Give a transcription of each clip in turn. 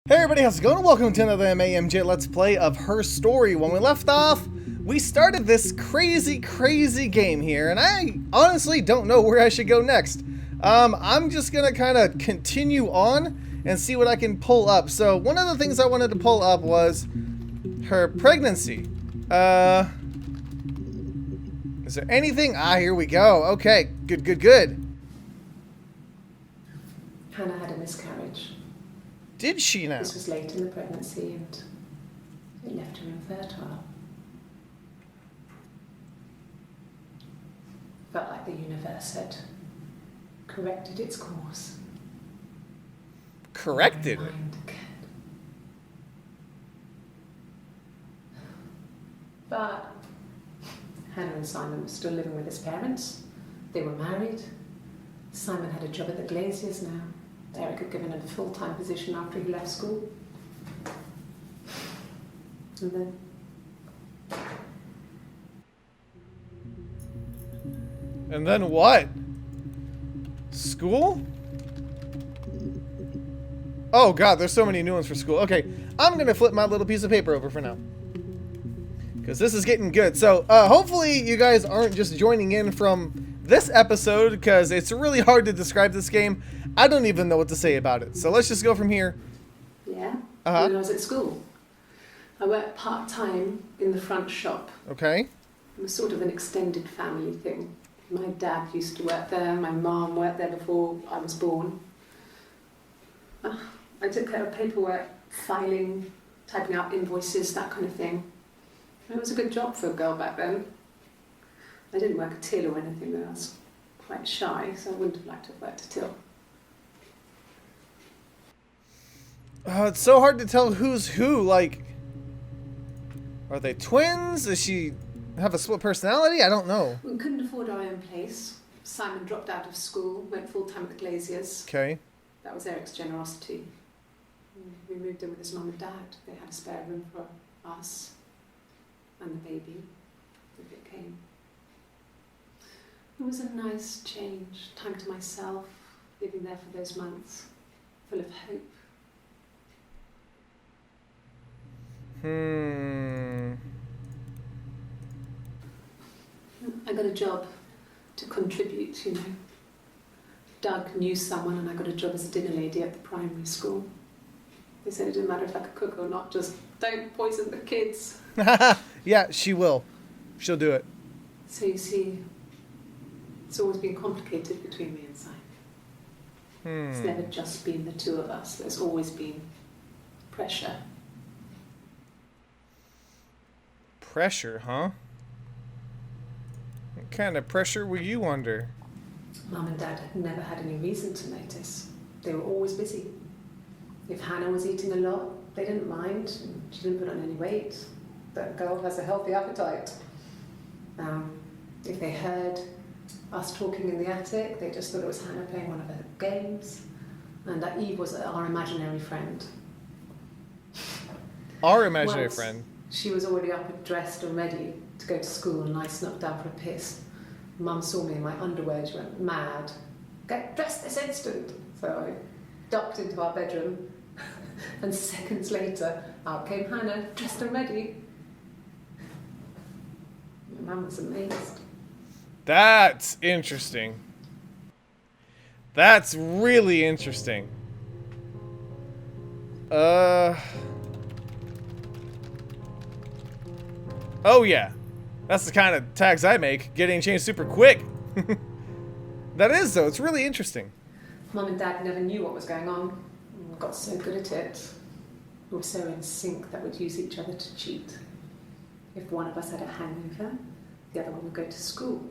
Hey everybody, how's it going? Welcome to another MAMJ Let's Play of Her Story. When we left off, we started this crazy game here, and I honestly don't know where I should go next. I'm just gonna kind of continue on and see what I can pull up. So one of the things I wanted to pull up was her pregnancy. Is there anything? Ah, here we go. Okay, good. Hannah had a miscarriage. Did she now? This was late in the pregnancy and it left her infertile. Felt like the universe had corrected its course. Corrected it? Mind again. But Hannah and Simon were still living with his parents. They were married. Simon had a job at the Glaziers now. Eric had given him a full-time position after he left school. And then what? School? Oh god, there's so many new ones for school. Okay, I'm gonna flip my little piece of paper over for now, because this is getting good. So hopefully you guys aren't just joining in from this episode, because it's really hard to describe this game. I don't even know what to say about it. So let's just go from here. Yeah. When I was at school, I worked part-time in the front shop. Okay. It was sort of an extended family thing. My dad used to work there. My mum worked there before I was born. I took care of paperwork, filing, typing out invoices, that kind of thing. It was a good job for a girl back then. I didn't work a till or anything though. I was quite shy, so I wouldn't have liked to have worked a till. It's so hard to tell who's who. Like, are they twins? Does she have a split personality? I don't know. We couldn't afford our own place. Simon dropped out of school, went full-time at the Glaziers. Okay. That was Eric's generosity. We moved in with his mum and dad. They had a spare room for us and the baby, if it came. It was a nice change, time to myself, living there for those months, full of hope. I got a job to contribute, you know. Doug knew someone and I got a job as a dinner lady at the primary school. They said it didn't matter if I could cook or not, just don't poison the kids. Yeah, she will. She'll do it. So you see, it's always been complicated between me and Simon. It's never just been the two of us. There's always been pressure. Pressure, huh? What kind of pressure were you under? Mum and Dad had never had any reason to notice. They were always busy. If Hannah was eating a lot, they didn't mind. She didn't put on any weight. That girl has a healthy appetite. If they heard us talking in the attic, they just thought it was Hannah playing one of her games. And that Eve was our imaginary friend. Our imaginary Once, friend. She was already up and dressed and ready to go to school, and I snuck down for a piss. Mum saw me in my underwear. She went mad. Get dressed this instant. So I ducked into our bedroom, and seconds later, out came Hannah, dressed and ready. My mum was amazed. That's interesting. That's really interesting. Oh yeah. That's the kind of tags I make. Getting changed super quick. That is, though. It's really interesting. Mum and Dad never knew what was going on. We got so good at it. We were so in sync that we'd use each other to cheat. If one of us had a hangover, the other one would go to school.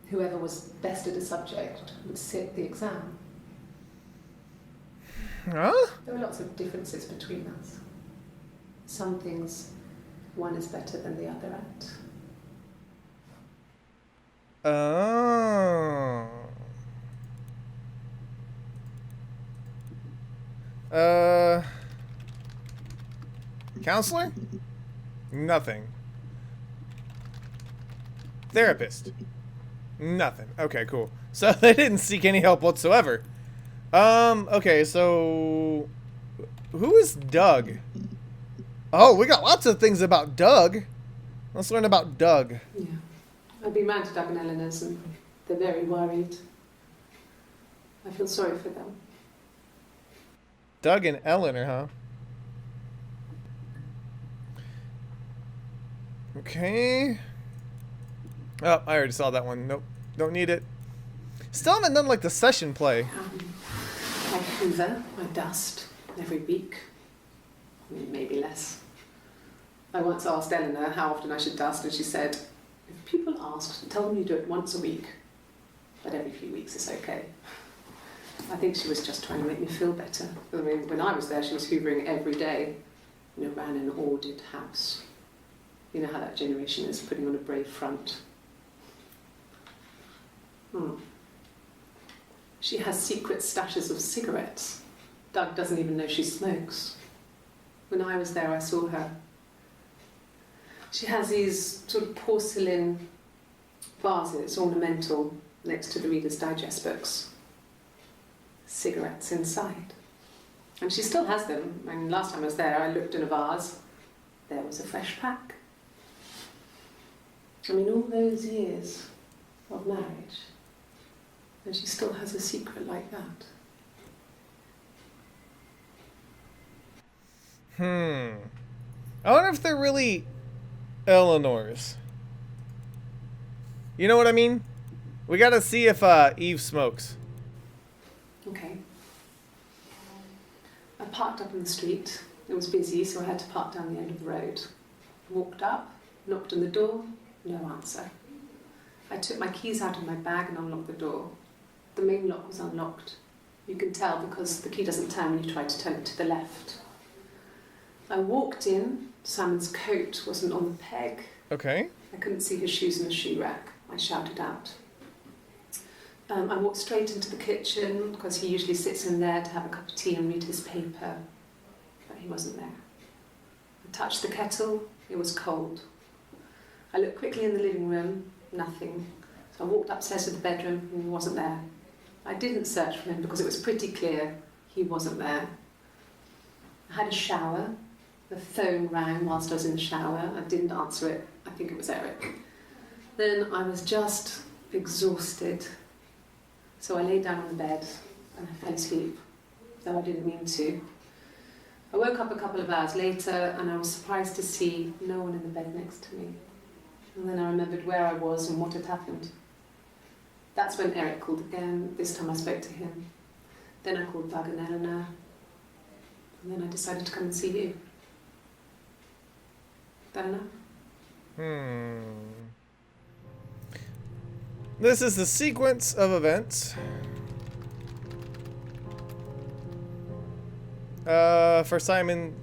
Whoever was best at a subject would sit the exam. Huh? There were lots of differences between us. Some things one is better than the other at. Oh. Counselor? Nothing. Therapist? Nothing. Okay, cool. So they didn't seek any help whatsoever. Okay, so Who is Doug? Oh, we got lots of things about Doug. Let's learn about Doug. Yeah. I've been round to Doug and Eleanor's and they're very worried. I feel sorry for them. Doug and Eleanor, huh? Okay. Oh, I already saw that one. Nope. Don't need it. Still haven't done like the session play. I hoover, I dust every week. I mean, maybe less. I once asked Eleanor how often I should dust, and she said, if people asked, tell them you do it once a week, but every few weeks is okay. I think she was just trying to make me feel better. I mean, when I was there, she was hoovering every day, ran an ordered house. You know how that generation is, putting on a brave front. She has secret stashes of cigarettes. Doug doesn't even know she smokes. When I was there, I saw her. She has these sort of porcelain vases, ornamental, next to the Reader's Digest books. Cigarettes inside. And she still has them. I mean, last time I was there, I looked in a vase. There was a fresh pack. I mean, all those years of marriage, and she still has a secret like that. I wonder if they're really Eleanor's. You know what I mean? We gotta see if Eve smokes. Okay. I parked up in the street. It was busy, so I had to park down the end of the road. Walked up, knocked on the door, no answer. I took my keys out of my bag and unlocked the door. The main lock was unlocked. You can tell because the key doesn't turn when you try to turn it to the left. I walked in. Simon's coat wasn't on the peg. Okay. I couldn't see his shoes in the shoe rack. I shouted out. I walked straight into the kitchen because he usually sits in there to have a cup of tea and read his paper, but he wasn't there. I touched the kettle. It was cold. I looked quickly in the living room. Nothing. So I walked upstairs to the bedroom and he wasn't there. I didn't search for him because it was pretty clear he wasn't there. I had a shower. The phone rang whilst I was in the shower. I didn't answer it. I think it was Eric. Then I was just exhausted. So I lay down on the bed and I fell asleep, though I didn't mean to. I woke up a couple of hours later and I was surprised to see no one in the bed next to me. And then I remembered where I was and what had happened. That's when Eric called again. This time I spoke to him. Then I called Doug and Eleanor. And then I decided to come and see you. That enough? This is the sequence of events. For Simon,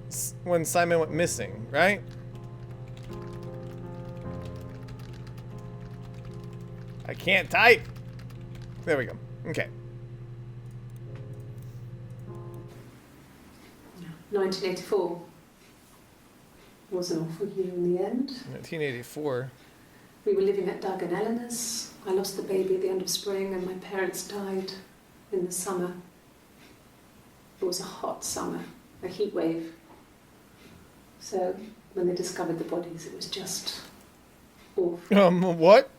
when Simon went missing, right? I can't type. There we go. Okay. 1984 was an awful year in the end. 1984. We were living at Doug and Eleanor's. I lost the baby at the end of spring and my parents died in the summer. It was a hot summer, a heat wave. So when they discovered the bodies, it was just awful. What?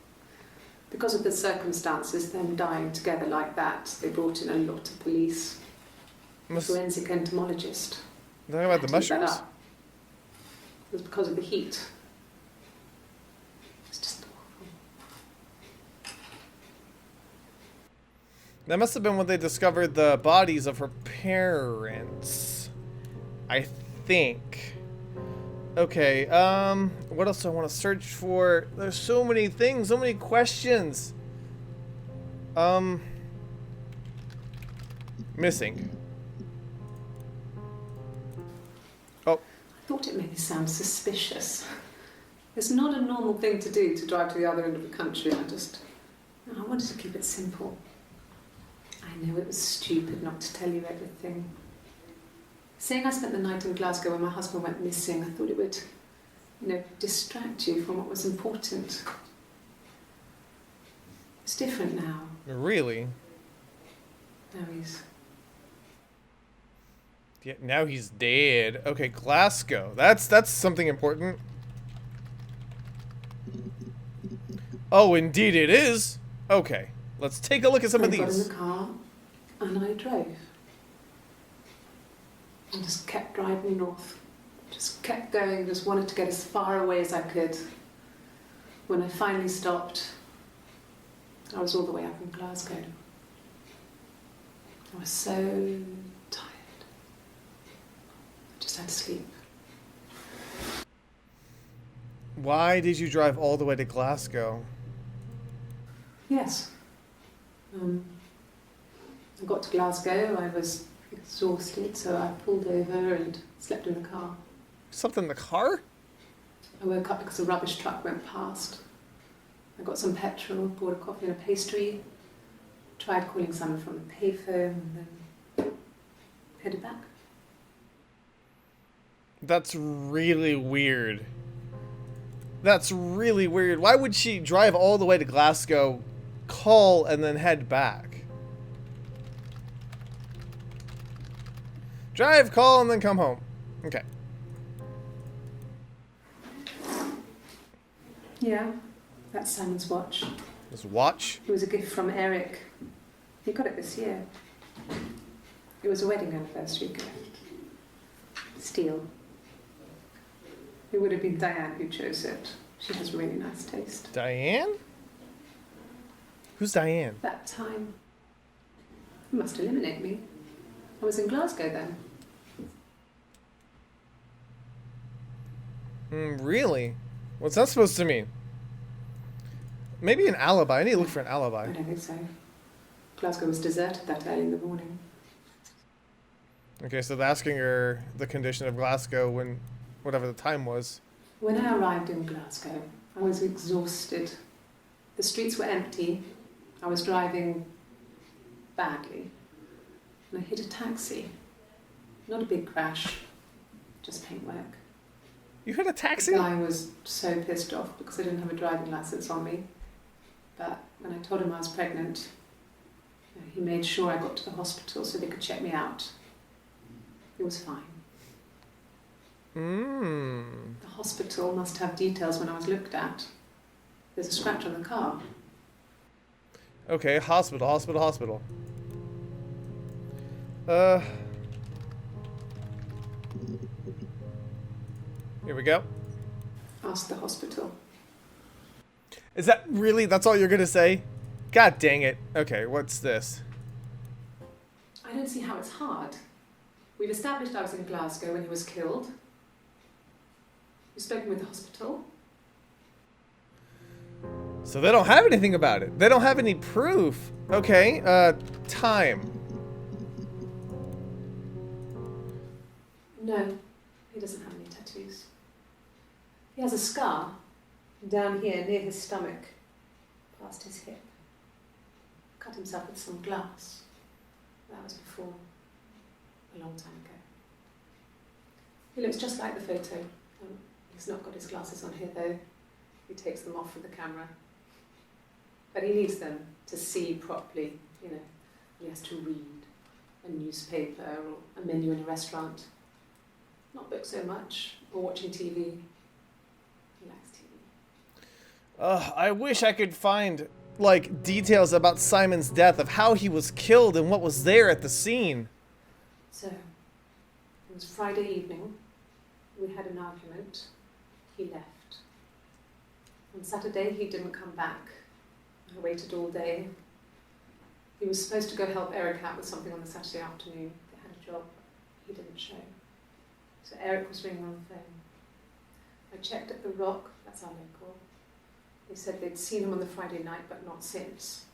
Because of the circumstances, them dying together like that, they brought in a lot of police. Forensic entomologist. Talking about the mushrooms? It was because of the heat. It's just awful. That must have been when they discovered the bodies of her parents. I think. Okay, what else do I want to search for? There's so many things, so many questions. Missing. Oh. I thought it made me sound suspicious. It's not a normal thing to do, to drive to the other end of the country. I wanted to keep it simple. I know it was stupid not to tell you everything. Saying I spent the night in Glasgow when my husband went missing, I thought it would, distract you from what was important. It's different now. Really? There is. Yeah, now he's dead. Okay, Glasgow. That's something important. Oh, indeed it is. Okay, let's take a look at some of I got in these. the car and I drove. I just kept driving north. Just kept going, just wanted to get as far away as I could. When I finally stopped, I was all the way up in Glasgow. I was so tired. I just had to sleep. Why did you drive all the way to Glasgow? Yes. I got to Glasgow, I was exhausted, so I pulled over and slept in the car. Slept in the car? I woke up because a rubbish truck went past. I got some petrol, bought a coffee and a pastry, tried calling someone from the payphone, and then headed back. That's really weird. That's really weird. Why would she drive all the way to Glasgow, call, and then head back? Drive, call, and then come home. Okay. Yeah, that's Simon's watch. This watch? It was a gift from Eric. He got it this year. It was a wedding anniversary gift. Steel. It would have been Diane who chose it. She has really nice taste. Diane? Who's Diane? That time, you must eliminate me. I was in Glasgow then. Really? What's that supposed to mean? Maybe an alibi. I need to look for an I alibi. don't think so. Glasgow was deserted that early in the morning. Okay, so they're asking her the condition of Glasgow when, whatever the time was. When I arrived in Glasgow, I was exhausted. The streets were empty. I was driving badly. And I hit a taxi. Not a big crash, just paintwork. You hit a taxi? The guy was so pissed off because I didn't have a driving license on me. But when I told him I was pregnant, he made sure I got to the hospital so they could check me out. It was fine. The hospital must have details when I was looked at. There's a scratch on the car. Okay, hospital. Here we go. Ask the hospital. Is that really, that's all you're gonna say? God dang it. Okay, what's this? I don't see how it's hard. We've established I was in Glasgow when he was killed. You've spoken with the hospital. So they don't have anything about it. They don't have any proof. Okay, time. No, he doesn't have any tattoos. He has a scar down here near his stomach, past his hip. Cut himself with some glass. That was before, a long time ago. He looks just like the photo. He's not got his glasses on here though. He takes them off with the camera. But he needs them to see properly, you know. He has to read a newspaper or a menu in a restaurant. Not book so much, or watching TV. He likes TV. I wish I could find, like, details about Simon's death, of how he was killed and what was there at the scene. So, it was Friday evening. We had an argument. He left. On Saturday, he didn't come back. I waited all day. He was supposed to go help Eric out with something on the Saturday afternoon. They had a job. He didn't show. So Eric was ringing on the phone. I checked at the Rock, that's our local. They said they'd seen him on the Friday night, but not since.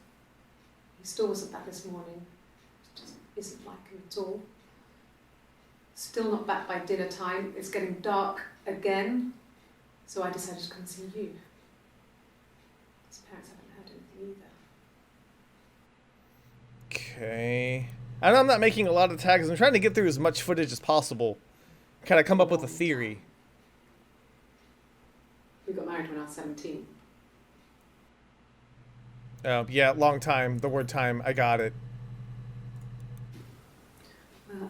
He still wasn't back this morning. It just isn't like him at all. Still not back by dinner time. It's getting dark again. So I decided to come and see you. His parents haven't heard anything either. Okay. I know I'm not making a lot of tags. I'm trying to get through as much footage as possible. Kind of come up with a theory. We got married when I was 17. Yeah, long time. The word time. I got it.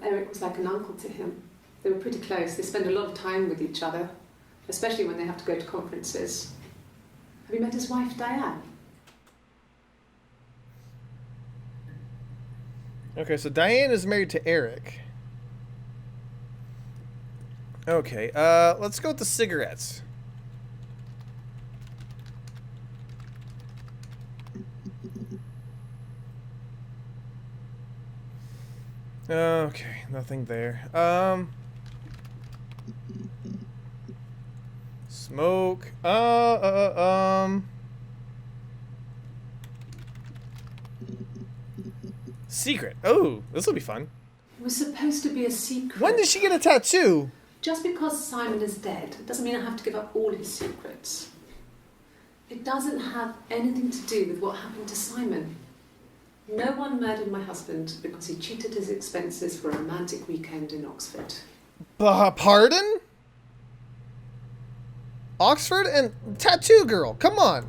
Eric was like an uncle to him. They were pretty close. They spend a lot of time with each other, especially when they have to go to conferences. Have you met his wife, Diane? Okay, so Diane is married to Eric. Okay, let's go with the cigarettes. Okay, nothing there. Smoke. Secret. Oh, this will be fun. It was supposed to be a secret. When did she get a tattoo? Just because Simon is dead doesn't mean I have to give up all his secrets. It doesn't have anything to do with what happened to Simon. No one murdered my husband because he cheated his expenses for a romantic weekend in Oxford. Pardon? Oxford and tattoo girl, come on.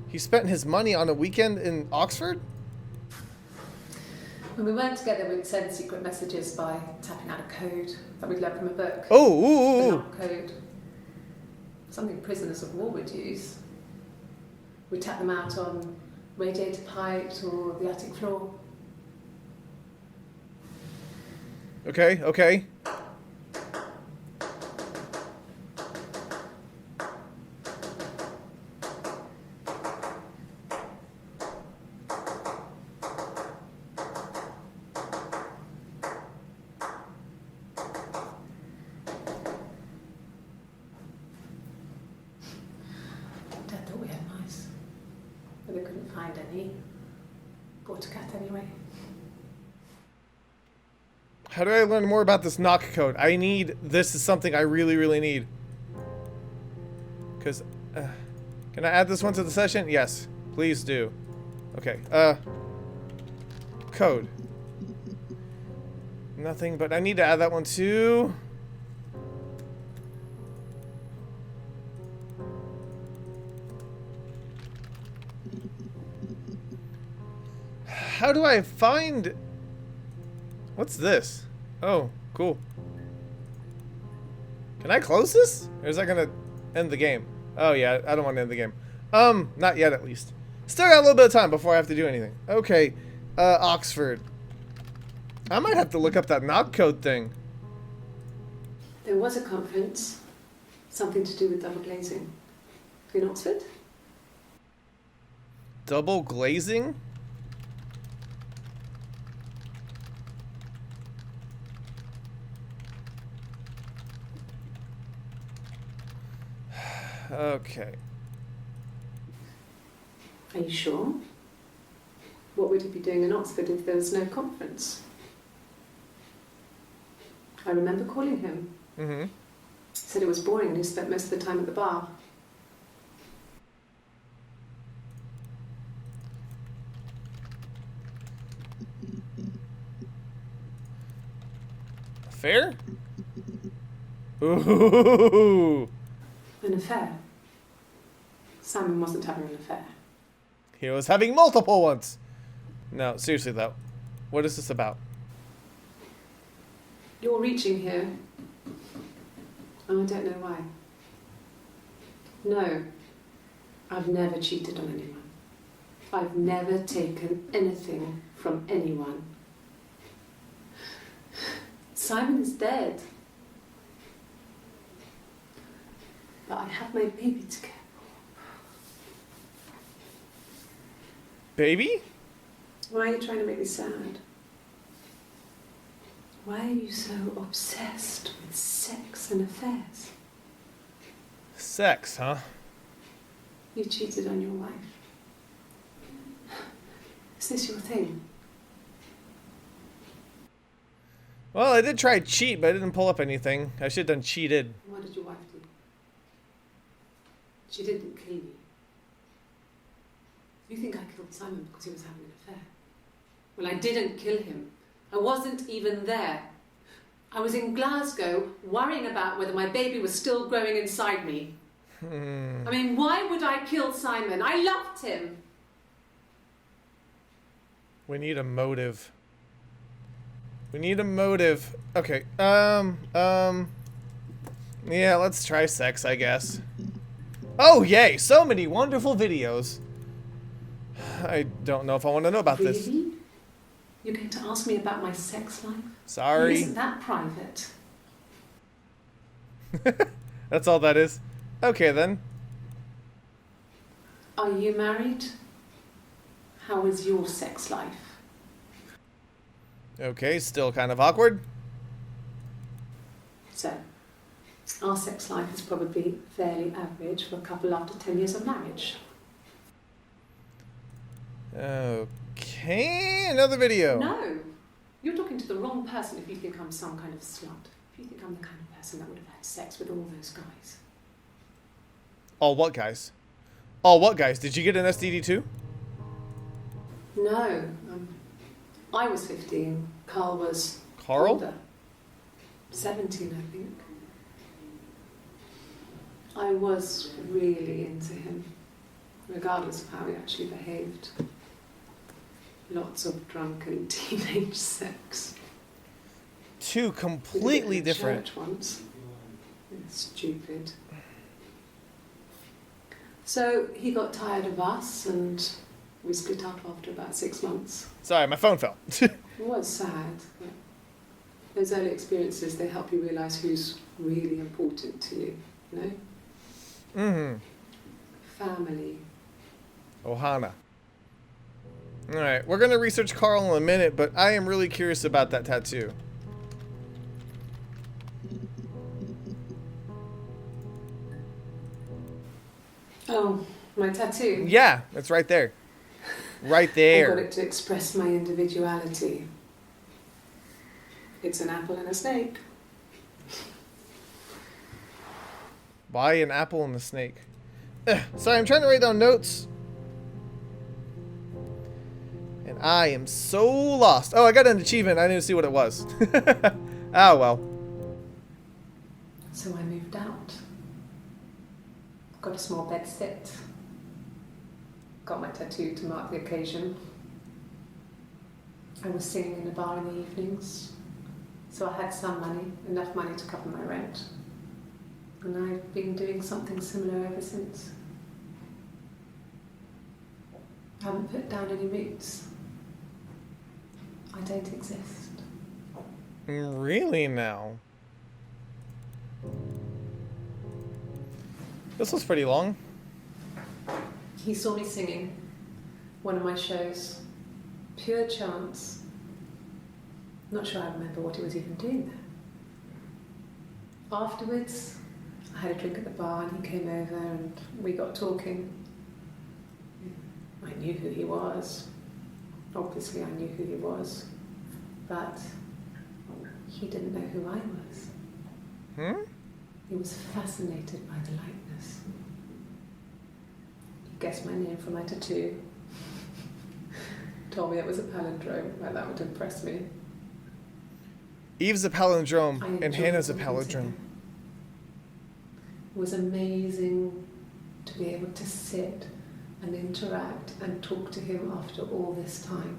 He spent his money on a weekend in Oxford? When we weren't together, we'd send secret messages by tapping out a code that we'd learned from a book. Oh, The ooh. knock code. Something prisoners of war would use. We tap them out on radiator pipes or the attic floor. Okay, okay. Dad thought we had mice, but they couldn't find any. Bought a cat anyway. How do I learn more about this knock code? I need, this is something I really, really need. Because, can I add this one to the session? Yes, please do. Okay, code. Nothing, but I need to add that one too. How do I find... What's this? Oh, cool. Can I close this? Or is that gonna end the game? Oh yeah, I don't want to end the game. Not yet at least. Still got a little bit of time before I have to do anything. Okay, Oxford. I might have to look up that knock code thing. There was a conference, something to do with double glazing. In Oxford? Double glazing? Okay. Are you sure? What would he be doing in Oxford if there was no conference? I remember calling him. Mm-hmm. He said it was boring and he spent most of the time at the bar. Fair? Ooh. An affair. Simon wasn't having an affair. He was having multiple ones. No, seriously though. What is this about? You're reaching here. And I don't know why. No, I've never cheated on anyone. I've never taken anything from anyone. Simon is dead. But I have my baby to care Baby? for. Why are you trying to make me sad? Why are you so obsessed with sex and affairs? Sex, huh? You cheated on your wife. Is this your thing? Well, I did try cheat, but I didn't pull up anything. I should have done cheated. What did your wife do? She didn't kill you. You think I killed Simon because he was having an affair? Well, I didn't kill him. I wasn't even there. I was in Glasgow worrying about whether my baby was still growing inside me. I mean, why would I kill Simon? I loved him. We need a motive. We need a motive. Okay. Yeah, let's try sex, I guess. Oh, yay! So many wonderful videos. I don't know if I want to know about this. Really? You're going to ask me about my sex life? Sorry. Isn't that private? That's all that is. Okay, then. Are you married? How is your sex life? Okay, still kind of awkward. So, our sex life is probably fairly average for a couple after 10 years of marriage. Okay, another video. No, you're talking to the wrong person if you think I'm some kind of slut. If you think I'm the kind of person that would have had sex with all those guys. All what guys? All what guys? Did you get an STD too? No, I was 15. Carl was Carl? older. 17, I think. I was really into him, regardless of how he actually behaved. Lots of drunken teenage sex. Two completely different. Church once. Stupid. So he got tired of us and we split up after about 6 months. Sorry, my phone fell. It was sad. But those early experiences, they help you realise who's really important to you, you know? Mm-hmm. Family. Ohana. Alright, we're going to research Carl in a minute, but I am really curious about that tattoo. Oh, my tattoo. Yeah, it's right there. Right I there. got it to express my individuality. It's an apple and a snake. Why an apple and a snake? Sorry, I'm trying to write down notes. And I am so lost. Oh, I got an achievement. I didn't see what it was. Oh, well. So I moved out. Got a small bed sit. Got my tattoo to mark the occasion. I was singing in a bar in the evenings. So I had some money, enough money to cover my rent. And I've been doing something similar ever since. I haven't put down any roots. I don't exist. Really now? This was pretty long. He saw me singing one of my shows. Pure chance. Not sure I remember what he was even doing there. Afterwards, I had a drink at the bar and he came over and we got talking. I knew who he was. Obviously I knew who he was. But he didn't know who I was. Hmm? He was fascinated by the likeness. He guessed my name from my tattoo. Told me it was a palindrome, like that would impress me. Eve's a palindrome I and enjoyed Hannah's a talking to palindrome. him. It was amazing to be able to sit and interact and talk to him after all this time.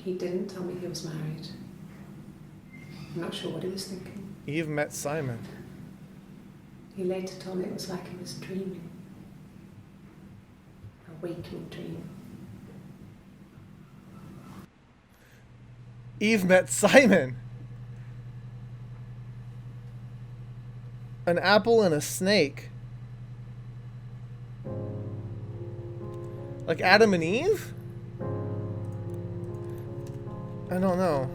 He didn't tell me he was married. I'm not sure what he was thinking. Eve met Simon. He later told me it was like he was dreaming. A waking dream. Eve met Simon. An apple and a snake. Like Adam and Eve? I don't know.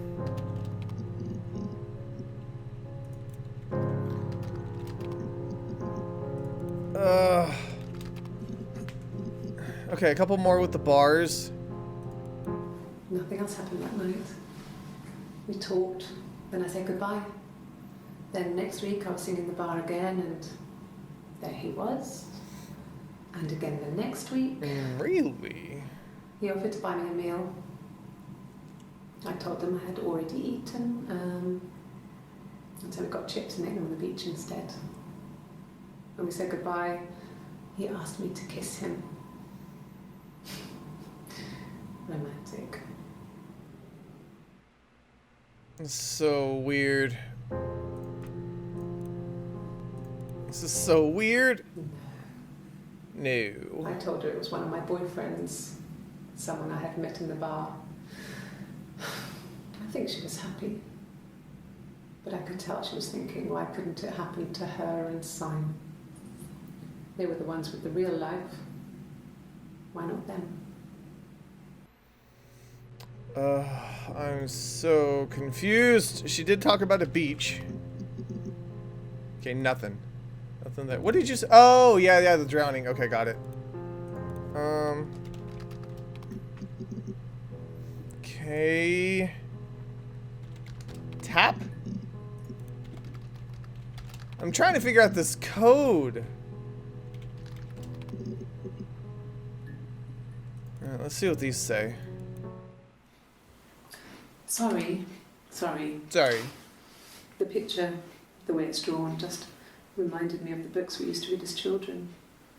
Okay, a couple more with the bars. Nothing else happened that night. We talked, then I said goodbye. Then next week I was singing the bar again and there he was. And again the next week. Really? He offered to buy me a meal. I told him I had already eaten, and so we got chips and ate them on the beach instead. When we said goodbye, he asked me to kiss him. dramatic. It's so weird. This is so weird. No. I told her it was one of my boyfriends, someone I had met in the bar. I think she was happy. But I could tell she was thinking, why couldn't it happen to her and Simon? They were the ones with the real life. Why not them? I'm so confused. She did talk about a beach. Okay, nothing. Nothing there. What did you say? Oh, yeah, the drowning. Okay, got it. Okay. Tap? I'm trying to figure out this code. Alright, let's see what these say. Sorry. Sorry. The picture, the way it's drawn, just reminded me of the books we used to read as children.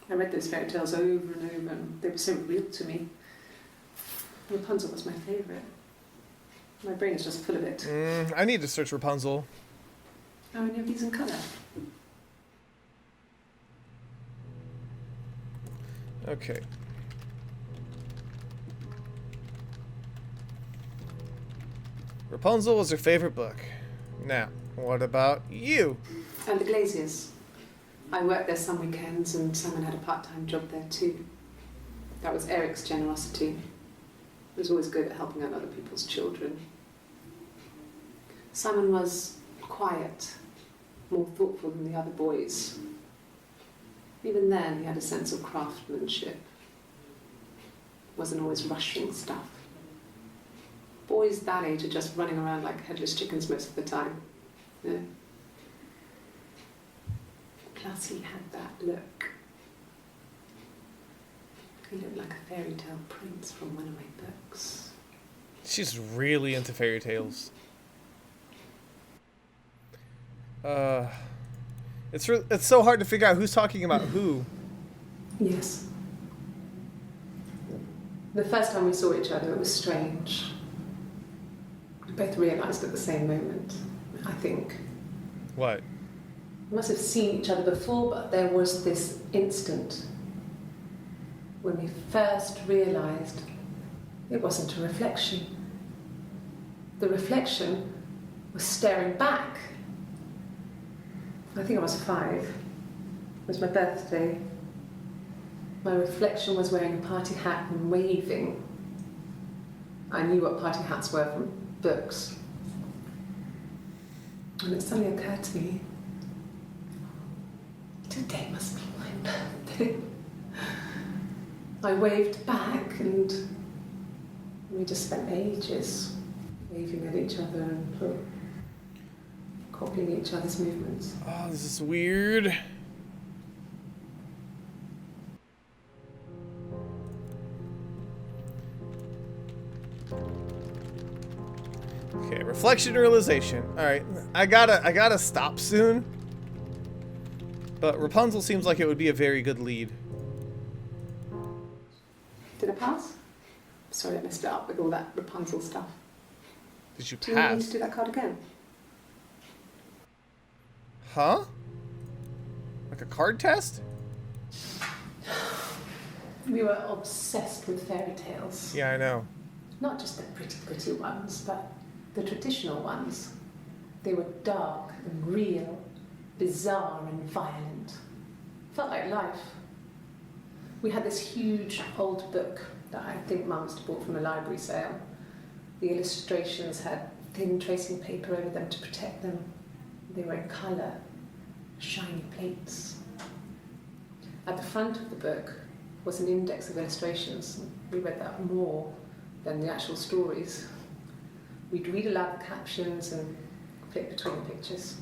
I read those fairy tales over and over, and they were so real to me. Rapunzel was my favourite. My brain is just full of it. I need to search Rapunzel. Are any of these in colour? Okay. Rapunzel was her favorite book. Now, what about you? And the Glaziers. I worked there some weekends, and Simon had a part-time job there too. That was Eric's generosity. He was always good at helping out other people's children. Simon was quiet, more thoughtful than the other boys. Even then, he had a sense of craftsmanship. Wasn't always rushing stuff. Boys that age are just running around like headless chickens most of the time. Yeah. Plus, he had that look. He looked like a fairy tale prince from one of my books. She's really into fairy tales. It's so hard to figure out who's talking about who. Yes. The first time we saw each other, it was strange. We both realised at the same moment, I think. What? We must have seen each other before, but there was this instant when we first realised it wasn't a reflection. The reflection was staring back. I think I was 5. It was my birthday. My reflection was wearing a party hat and waving. I knew what party hats were from books. And it suddenly occurred to me, today must be my birthday. I waved back, and we just spent ages waving at each other and copying each other's movements. Oh, this is weird. Okay, reflection realization. Alright, I gotta stop soon. But Rapunzel seems like it would be a very good lead. Did I pass? Sorry, I messed it up with all that Rapunzel stuff. Did you Do you need me pass? to do that card again? Huh? Like a card test? We were obsessed with fairy tales. Yeah, I know. Not just the pretty, pretty ones, but the traditional ones. They were dark and real, bizarre and violent. Felt like life. We had this huge old book that I think Mum must have bought from a library sale. The illustrations had thin tracing paper over them to protect them. They were in colour, shiny plates. At the front of the book was an index of illustrations. We read that more than the actual stories. We'd read aloud the captions and flip between the pictures.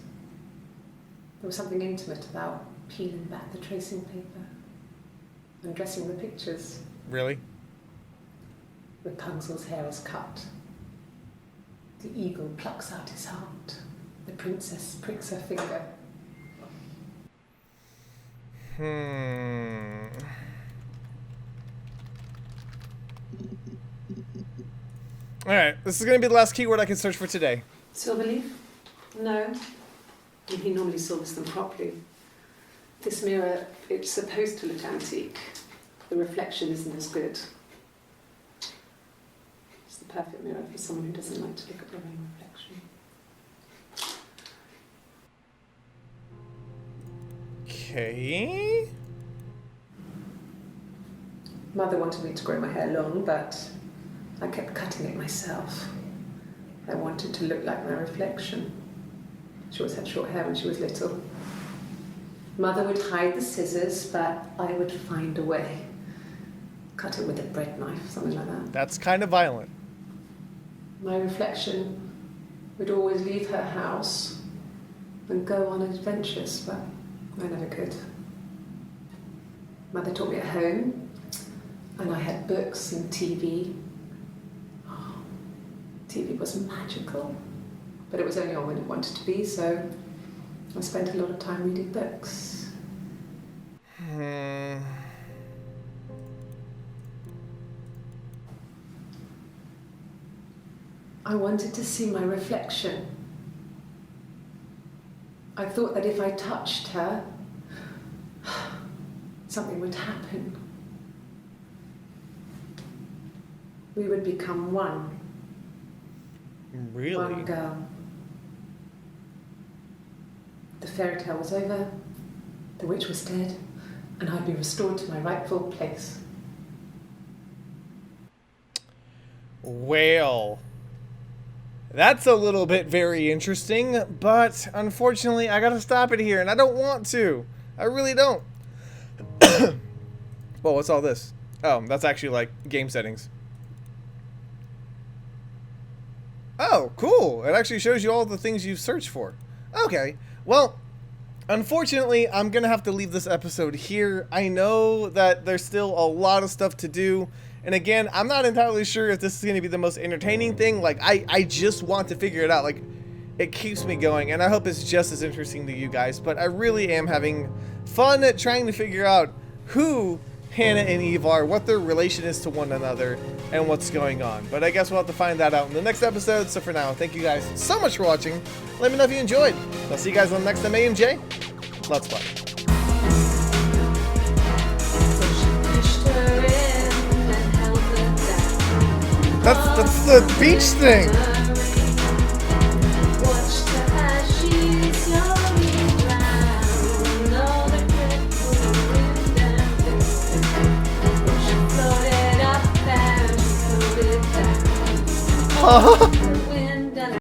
There was something intimate about peeling back the tracing paper and dressing the pictures. Really? Rapunzel's hair is cut. The eagle plucks out his heart. The princess pricks her finger. Alright, this is going to be the last keyword I can search for today. Silver leaf? No. He normally silvers them properly. This mirror, it's supposed to look antique. The reflection isn't as good. It's the perfect mirror for someone who doesn't like to look at their own reflection. Okay. Mother wanted me to grow my hair long, but I kept cutting it myself. I wanted to look like my reflection. She always had short hair when she was little. Mother would hide the scissors, but I would find a way. Cut it with a bread knife, something like that. That's kind of violent. My reflection would always leave her house and go on adventures, but I never could. Mother taught me at home, and I had books and TV. Oh, TV was magical, but it was only on when it wanted to be, so I spent a lot of time reading books. I wanted to see my reflection. I thought that if I touched her, something would happen. We would become one. Really? One girl. The fairy tale was over, the witch was dead, and I'd be restored to my rightful place. Well, that's a little bit very interesting, but unfortunately I gotta stop it here, and I don't want to. I really don't. Well, what's all this? Oh, that's actually like game settings. Oh, cool. It actually shows you all the things you've searched for. Okay. Well, unfortunately, I'm going to have to leave this episode here. I know that there's still a lot of stuff to do. And again, I'm not entirely sure if this is going to be the most entertaining thing. Like, I just want to figure it out. Like, it keeps me going. And I hope it's just as interesting to you guys. But I really am having fun at trying to figure out who Hannah and Eve are, what their relation is to one another, and what's going on. But I guess we'll have to find that out in the next episode. So for now, thank you guys so much for watching. Let me know if you enjoyed. I'll see you guys on the next MAMJ. Let's play. That's the beach thing. Oh.